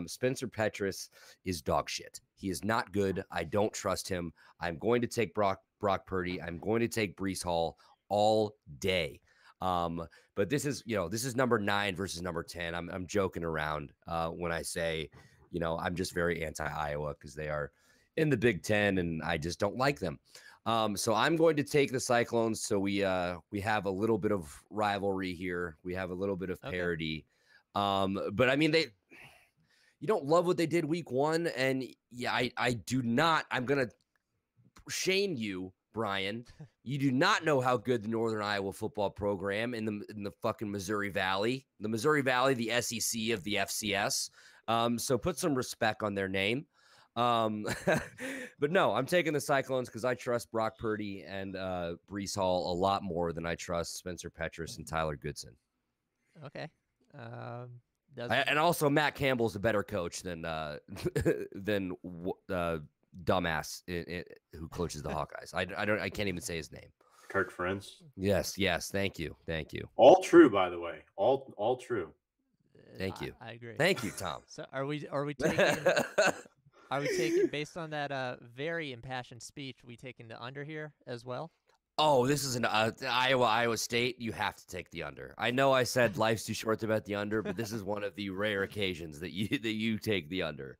Spencer Petras is dog shit. He is not good. I don't trust him. I'm going to take Brock Purdy. I'm going to take Brees Hall all day. But this is number 9 versus number 10. I'm joking around when I say I'm just very anti-Iowa because they are in the Big Ten, and I just don't like them. So I'm going to take the Cyclones. So we have a little bit of rivalry here. We have a little bit of parity. But I mean, you don't love what they did week 1, and yeah, I do not. I'm gonna shame you, Brian. You do not know how good the Northern Iowa football program in the fucking Missouri Valley, the SEC of the FCS. So put some respect on their name. But no, I'm taking the Cyclones because I trust Brock Purdy and Breece Hall a lot more than I trust Spencer Petras and Tyler Goodson. Okay. And also, Matt Campbell's a better coach than dumbass who coaches the Hawkeyes. I can't even say his name. Kirk Ferentz. Yes. Thank you. All true, by the way. All true. Thank you. I agree. Thank you, Tom. So are we taking are we taking, based on that very impassioned speech, we taking the under here as well? Oh, this is an Iowa State. You have to take the under. I know I said life's too short to bet the under, but this is one of the rare occasions that you take the under.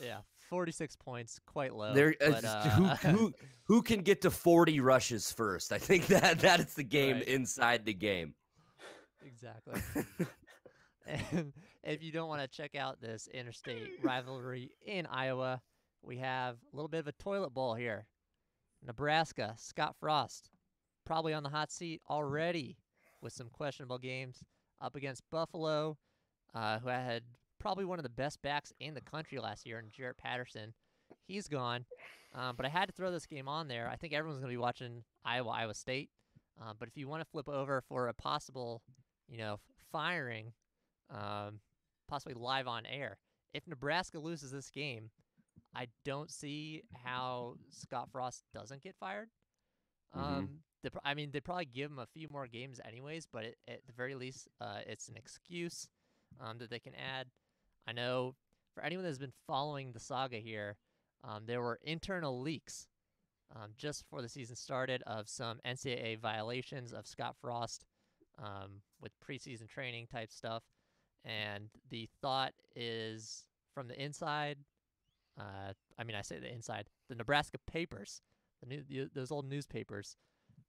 Yeah, 46 points, quite low. Who can get to 40 rushes first? I think that is the game right. Inside the game. Exactly. And if you don't want to check out this interstate rivalry in Iowa, we have a little bit of a toilet bowl here. Nebraska, Scott Frost, probably on the hot seat already with some questionable games up against Buffalo, who had probably one of the best backs in the country last year in Jarrett Patterson. He's gone, but I had to throw this game on there. I think everyone's going to be watching Iowa State, but if you want to flip over for a possible, firing, possibly live on air, if Nebraska loses this game, I don't see how Scott Frost doesn't get fired. They probably give him a few more games anyways, but at the very least, it's an excuse that they can add. I know for anyone that's been following the saga here, there were internal leaks just before the season started of some NCAA violations of Scott Frost with preseason training type stuff. And the thought is from the inside, I say the inside, the Nebraska papers, those old newspapers,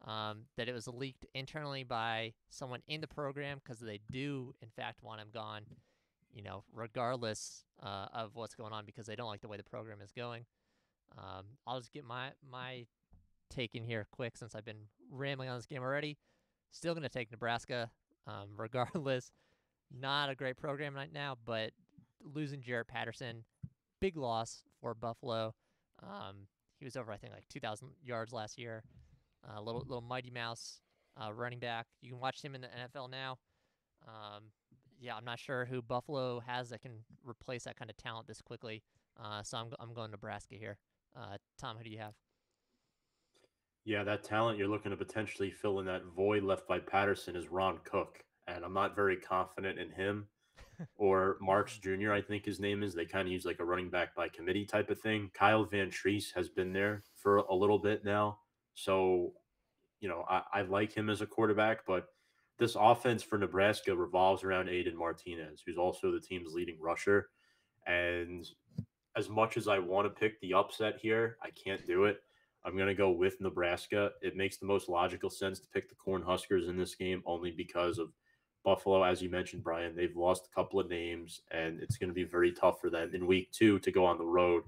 that it was leaked internally by someone in the program because they do, in fact, want him gone, regardless of what's going on because they don't like the way the program is going. I'll just get my take in here quick since I've been rambling on this game already. Still going to take Nebraska regardless. Not a great program right now, but losing Jarrett Patterson, big loss for Buffalo. He was over, I think, like 2,000 yards last year. Little Mighty Mouse running back. You can watch him in the NFL now. I'm not sure who Buffalo has that can replace that kind of talent this quickly. So I'm going Nebraska here. Tom, who do you have? Yeah, that talent you're looking to potentially fill in that void left by Patterson is Ron Cook, and I'm not very confident in him. Or Marks Jr., I think his name is. They kind of use like a running back by committee type of thing. Kyle Van Treese has been there for a little bit now. So, I like him as a quarterback, but this offense for Nebraska revolves around Aiden Martinez, who's also the team's leading rusher. And as much as I want to pick the upset here, I can't do it. I'm going to go with Nebraska. It makes the most logical sense to pick the Cornhuskers in this game only because of Buffalo, as you mentioned, Brian. They've lost a couple of names, and it's going to be very tough for them in week 2 to go on the road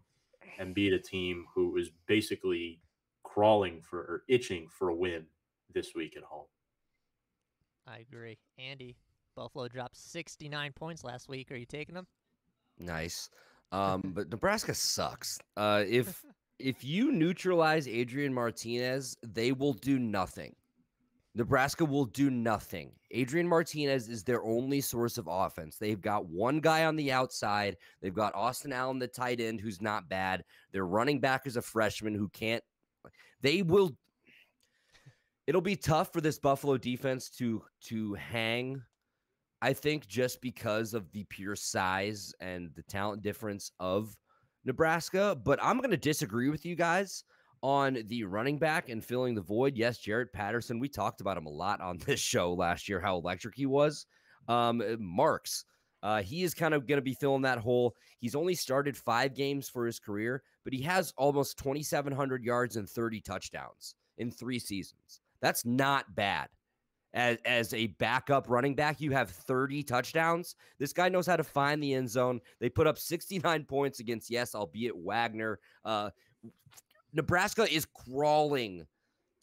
and beat a team who is basically itching for a win this week at home. I agree. Andy, Buffalo dropped 69 points last week. Are you taking them? Nice. But Nebraska sucks. If you neutralize Adrian Martinez, they will do nothing. Nebraska will do nothing. Adrian Martinez is their only source of offense. They've got one guy on the outside. They've got Austin Allen, the tight end, who's not bad. Their running back is a freshman who can't. It'll be tough for this Buffalo defense to hang, I think, just because of the pure size and the talent difference of Nebraska. But I'm going to disagree with you guys on the running back and filling the void. Yes, Jarrett Patterson. We talked about him a lot on this show last year, how electric he was. Marks. He is kind of going to be filling that hole. He's only started 5 games for his career, but he has almost 2,700 yards and 30 touchdowns in 3 seasons. That's not bad. As a backup running back, you have 30 touchdowns. This guy knows how to find the end zone. They put up 69 points against, yes, albeit Wagner. Nebraska is crawling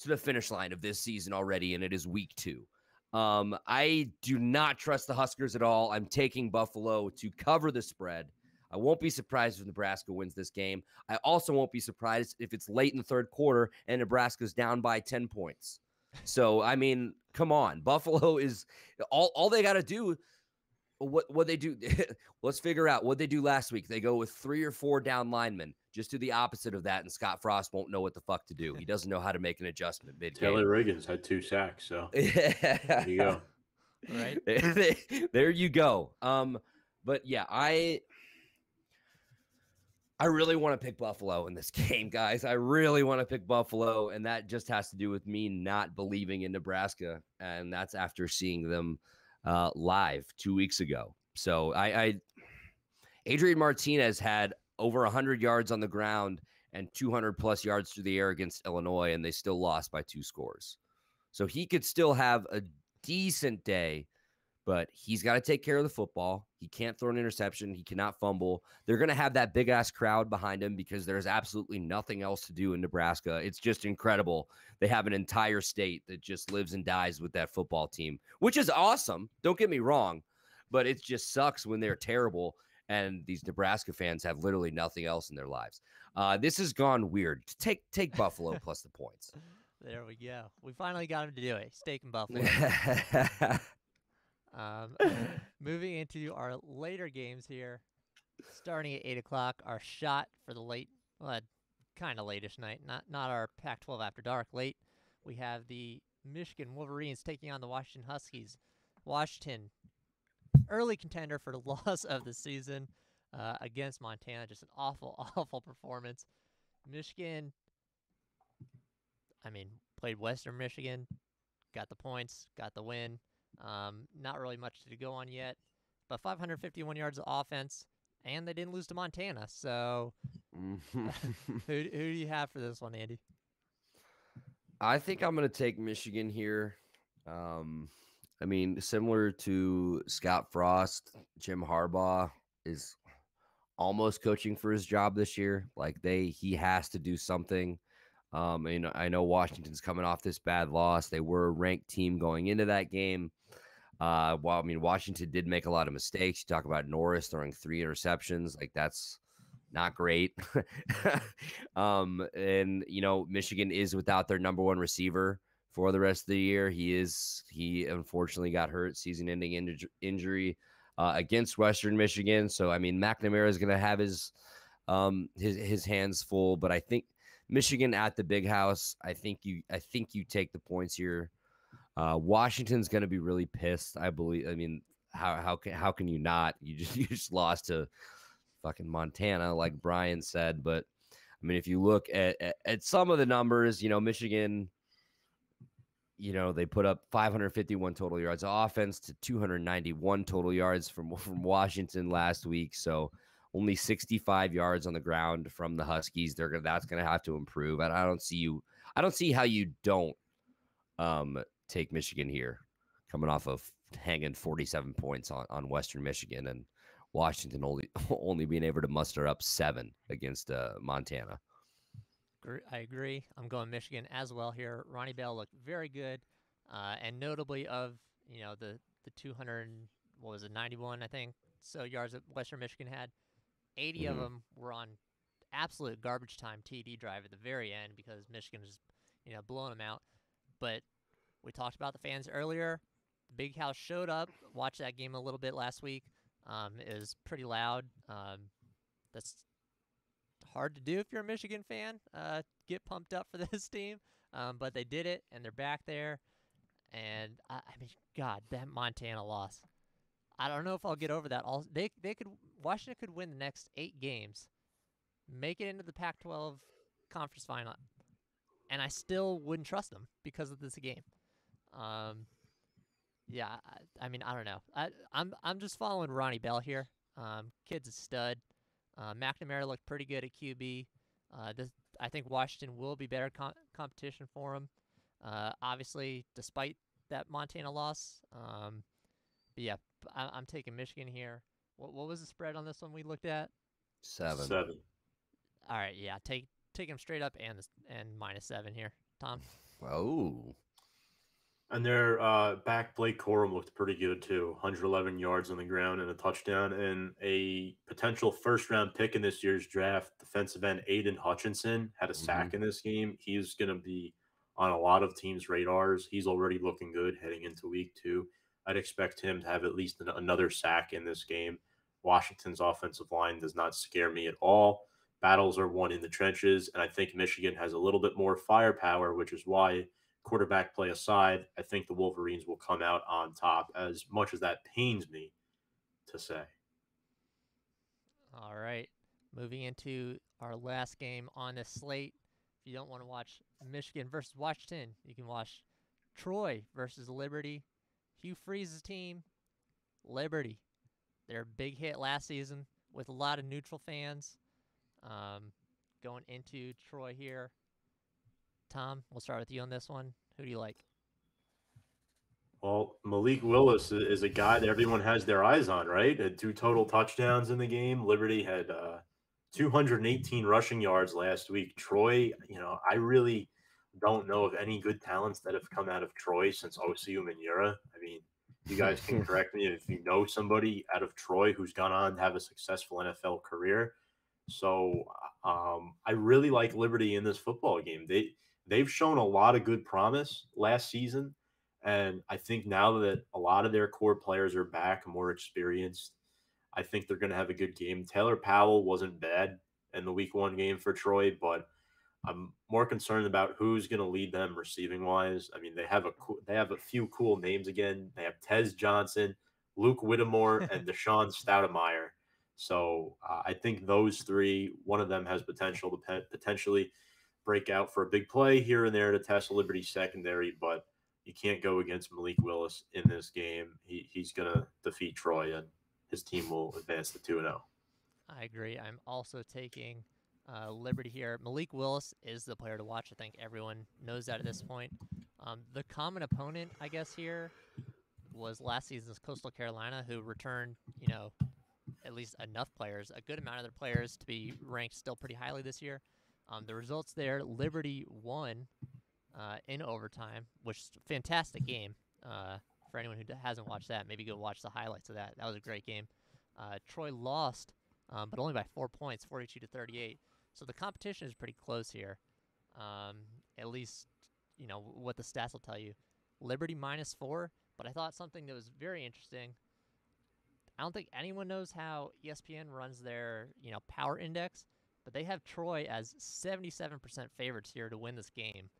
to the finish line of this season already, and it is week 2. I do not trust the Huskers at all. I'm taking Buffalo to cover the spread. I won't be surprised if Nebraska wins this game. I also won't be surprised if it's late in the third quarter and Nebraska's down by 10 points. So, I mean, come on. Buffalo is all they got to do. What they do, let's figure out what they do last week. They go with 3 or 4 down linemen. Just do the opposite of that, and Scott Frost won't know what the fuck to do. He doesn't know how to make an adjustment mid-game. Taylor Riggins had 2 sacks, so there you go. Right. There you go. But yeah, I really want to pick Buffalo in this game, guys. I really want to pick Buffalo, and that just has to do with me not believing in Nebraska, and that's after seeing them live 2 weeks ago. So Adrian Martinez had over 100 yards on the ground and 200 plus yards through the air against Illinois, and they still lost by 2 scores. So he could still have a decent day, but he's got to take care of the football. He can't throw an interception. He cannot fumble. They're going to have that big-ass crowd behind him because there's absolutely nothing else to do in Nebraska. It's just incredible. They have an entire state that just lives and dies with that football team, which is awesome. Don't get me wrong, but it just sucks when they're terrible and these Nebraska fans have literally nothing else in their lives. This has gone weird. Take Buffalo plus the points. There we go. We finally got him to do it. Steak and Buffalo. Moving into our later games here, starting at 8 o'clock, our shot for the late, kind of late-ish night, not our Pac-12 After Dark late. We have the Michigan Wolverines taking on the Washington Huskies. Washington, early contender for the loss of the season against Montana. Just an awful, awful performance. Michigan, played Western Michigan, got the points, got the win. Not really much to go on yet, but 551 yards of offense, and they didn't lose to Montana. So, who do you have for this one, Andy? I think I'm going to take Michigan here. Similar to Scott Frost, Jim Harbaugh is almost coaching for his job this year. He has to do something. I know Washington's coming off this bad loss. They were a ranked team going into that game. Washington did make a lot of mistakes. You talk about Norris throwing 3 interceptions. That's not great. Michigan is without their number 1 receiver for the rest of the year. He unfortunately got hurt, season-ending injury against Western Michigan. So, McNamara is going to have his hands full, but I think Michigan at the Big House, I think you take the points here. Washington's going to be really pissed, I believe. How can you not? You just lost to fucking Montana, like Brian said. But if you look at some of the numbers, Michigan, they put up 551 total yards of offense to 291 total yards from Washington last week. So only 65 yards on the ground from the Huskies. That's going to have to improve. And I don't see how you don't take Michigan here, coming off of hanging 47 points on Western Michigan, and Washington only being able to muster up 7 against Montana. I agree. I'm going Michigan as well here. Ronnie Bell looked very good, and notably of the 291 I think so yards that Western Michigan had, 80 of them were on absolute garbage time TD drive at the very end because Michigan was blowing them out. But we talked about the fans earlier. The Big House showed up. Watched that game a little bit last week. It was pretty loud. That's hard to do if you're a Michigan fan. Get pumped up for this team. But they did it, and they're back there. And God, that Montana loss. I don't know if I'll get over that. Washington could win the next 8 games, make it into the Pac-12 conference final, and I still wouldn't trust them because of this game. Yeah, I mean, I don't know. I'm just following Ronnie Bell here. Kid's a stud. McNamara looked pretty good at QB. This I think Washington will be better competition for him. Obviously, despite that Montana loss. But yeah, I'm taking Michigan here. What was the spread on this one we looked at? 7. 7. All right, yeah, take him straight up and -7 here, Tom. Oh. And their back Blake Corum looked pretty good too. 111 yards on the ground and a touchdown. And a potential first round pick in this year's draft, defensive end Aiden Hutchinson, had a Mm-hmm. sack in this game. He's going to be on a lot of teams' radars. He's already looking good heading into week 2. I'd expect him to have at least another sack in this game. Washington's offensive line does not scare me at all. Battles are won in the trenches, and I think Michigan has a little bit more firepower, which is why, quarterback play aside, I think the Wolverines will come out on top, as much as that pains me to say. All right, moving into our last game on this slate. If you don't want to watch Michigan versus Washington, you can watch Troy versus Liberty. Hugh Freeze's team, Liberty. Their big hit last season with a lot of neutral fans. Going into Troy here. Tom, we'll start with you on this one. Who do you like? Well, Malik Willis is a guy that everyone has their eyes on, right? Had 2 total touchdowns in the game. Liberty had 218 rushing yards last week. Troy, I really don't know of any good talents that have come out of Troy since Osi Umenyiora. I mean, you guys can correct me if you know somebody out of Troy who's gone on to have a successful NFL career. So I really like Liberty in this football game. They've shown a lot of good promise last season, and I think now that a lot of their core players are back, more experienced, I think they're going to have a good game. Taylor Powell wasn't bad in the week 1 game for Troy, but I'm more concerned about who's going to lead them receiving wise. I mean, they have a few cool names again. They have Tez Johnson, Luke Whittemore, and Deshaun Stoudemire. So I think those 3, one of them has potential to potentially break out for a big play here and there to test Liberty secondary, but you can't go against Malik Willis in this game. He's going to defeat Troy, and his team will advance to 2-0. I agree. I'm also taking Liberty here. Malik Willis is the player to watch. I think everyone knows that at this point. The common opponent, I guess, here was last season's Coastal Carolina, who returned, at least enough players, a good amount of their players to be ranked still pretty highly this year. The results there, Liberty won in overtime, which is a fantastic game. For anyone who hasn't watched that, maybe go watch the highlights of that. That was a great game. Troy lost, but only by 4 points, 42-38. So the competition is pretty close here. At least, what the stats will tell you. Liberty -4, but I thought something that was very interesting. I don't think anyone knows how ESPN runs their, power index, but they have Troy as 77% favorites here to win this game.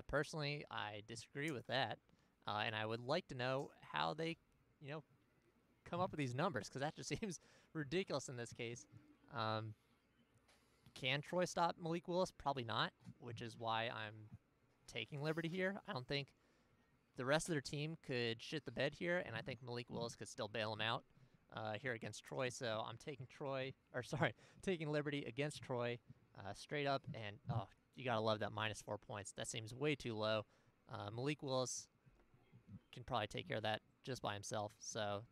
Personally, I disagree with that, and I would like to know how they, come up with these numbers, because that just seems ridiculous in this case. Can Troy stop Malik Willis? Probably not, which is why I'm taking Liberty here. I don't think the rest of their team could shit the bed here, and I think Malik Willis could still bail him out here against Troy. So I'm taking Liberty against Troy straight up. And you gotta love that -4 points. That seems way too low. Malik Willis can probably take care of that just by himself. So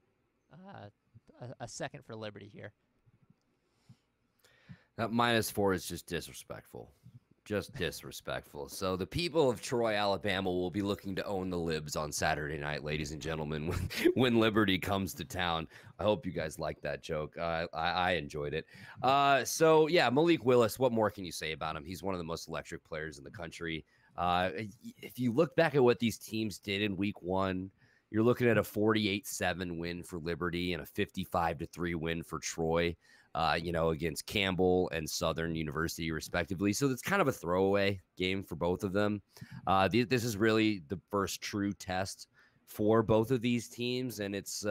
a second for Liberty here. That -4 is just disrespectful. Just disrespectful. So the people of Troy, Alabama will be looking to own the Libs on Saturday night, ladies and gentlemen, when Liberty comes to town. I hope you guys like that joke. I enjoyed it. So, yeah, Malik Willis, what more can you say about him? He's one of the most electric players in the country. If you look back at what these teams did in week 1, you're looking at a 48-7 win for Liberty and a 55-3 win for Troy. Against Campbell and Southern University, respectively. So it's kind of a throwaway game for both of them. This is really the first true test for both of these teams, and it's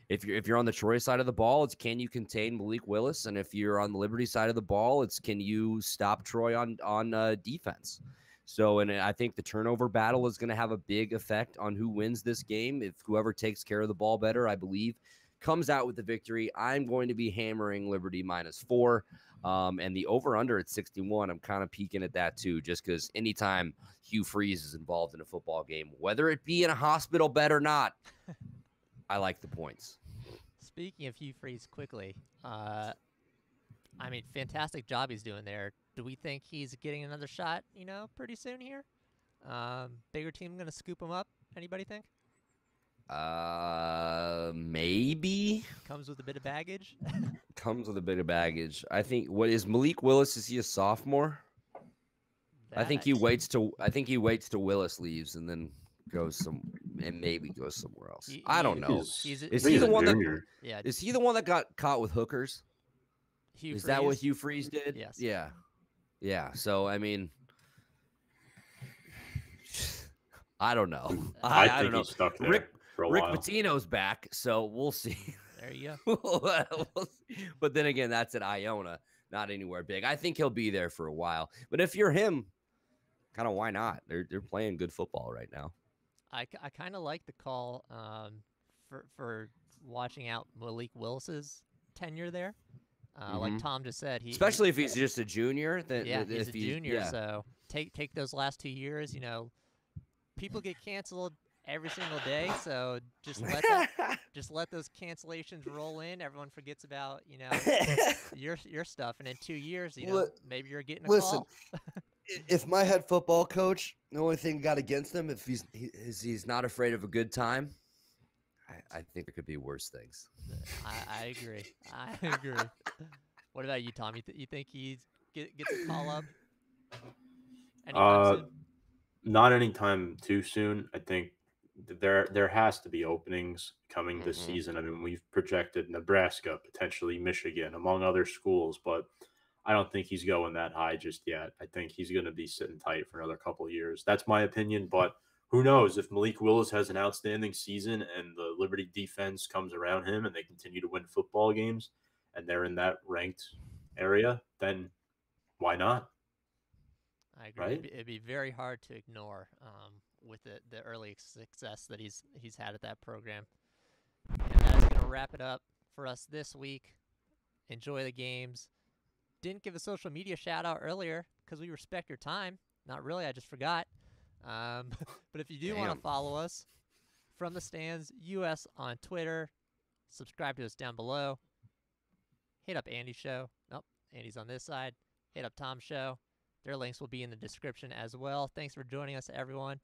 if you're on the Troy side of the ball, it's can you contain Malik Willis, and if you're on the Liberty side of the ball, it's can you stop Troy on defense. So, and I think the turnover battle is going to have a big effect on who wins this game. If whoever takes care of the ball better, I believe, comes out with the victory, I'm going to be hammering Liberty -4. And the over-under at 61, I'm kind of peeking at that too, just because anytime Hugh Freeze is involved in a football game, whether it be in a hospital bed or not, I like the points. Speaking of Hugh Freeze quickly, I mean, fantastic job he's doing there. Do we think he's getting another shot, pretty soon here? Bigger team going to scoop him up? Anybody think? Maybe. Comes with a bit of baggage? Comes with a bit of baggage. I think, what is Malik Willis? Is he a sophomore? I think he waits till Willis leaves and then maybe goes somewhere else. I don't know. Is he the one that? Yeah. Is he the one that got caught with hookers? Is that what Hugh Freeze did? Yes. Yeah. Yeah. So I mean, I don't know. I think he's stuck there for a while. Rick Pitino's back, so we'll see. There you go. But then again, that's at Iona, not anywhere big. I think he'll be there for a while. But if you're him, kind of why not? They're playing good football right now. I kind of like the call for watching out Malik Willis's tenure there. Like Tom just said, especially if he's just a junior. He's a junior, so take those last 2 years. People get canceled every single day, so just let those cancellations roll in. Everyone forgets about your stuff, and in 2 years, maybe you're getting a call. If my head football coach, the only thing got against him, if he's not afraid of a good time, I think there could be worse things. I agree. What about you, Tom? You think he gets a call up anytime soon? Not anytime too soon. I think there has to be openings coming this season. I mean, we've projected Nebraska, potentially Michigan, among other schools, but I don't think he's going that high just yet. I think he's going to be sitting tight for another couple of years. That's my opinion, but who knows? If Malik Willis has an outstanding season and the Liberty defense comes around him and they continue to win football games and they're in that ranked area, then why not? I agree. Right? It'd be very hard to ignore with the early success that he's had at that program. And that is going to wrap it up for us this week. Enjoy the games. Didn't give a social media shout out earlier because we respect your time. Not really. I just forgot. But if you do want to follow us, From the Stands US on Twitter, subscribe to us down below. Hit up Andy's show. Nope, Andy's on this side. Hit up Tom's show. Their links will be in the description as well. Thanks for joining us, everyone.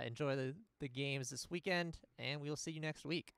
Enjoy the games this weekend, and we'll see you next week.